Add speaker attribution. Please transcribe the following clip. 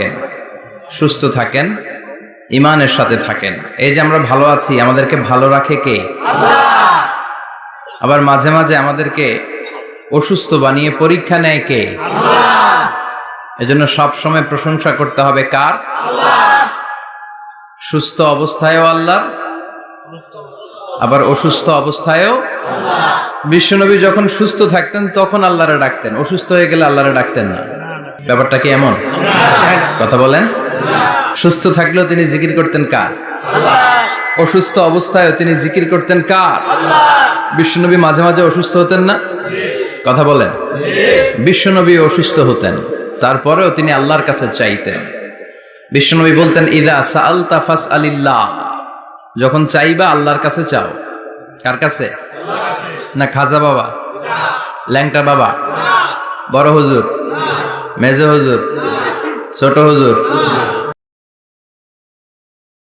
Speaker 1: থাকেন, সুস্থ থাকেন, ঈমানের সাথে থাকেন। এই যে আমরা ভালো আছি, আমাদেরকে ভালো রাখে কে? আল্লাহ। আবার মাঝে মাঝে আমাদেরকে অসুস্থ বানিয়ে পরীক্ষা নেয় কে? আল্লাহ। এজন্য সব সময় প্রশংসা করতে হবে কার? আল্লাহ। সুস্থ অবস্থায়ও আল্লাহ, আবার অসুস্থ অবস্থায়ও আল্লাহ। বিশ্বনবী যখন সুস্থ থাকতেন তখন আল্লাহরে ডাকতেন, অসুস্থ হয়ে গেলে আল্লাহরে ডাকতেন না। ব্যাপারটা কি এমন? কথা বলেন। সুস্থ থাকলেও তিনি জিকির করতেন কার? আল্লাহ। অসুস্থ অবস্থায়ও তিনি জিকির করতেন কার? আল্লাহ। বিশ্বনবী মাঝে মাঝে অসুস্থ হতেন না? কথা বলেন। বিশ্বনবী অসুস্থ হতেন, তারপরেও তিনি আল্লাহর কাছে চাইতেন। বিশ্বনবী বলতেন, ইদা সাআলতা ফাসআলিল্লাহ, যখন চাইবা আল্লাহর কাছে চাও। কার কাছে? না খাজা বাবা, ল্যাংটা বাবা, বড় হুজুর, মেজো হুজুর, ছোট হুজুর,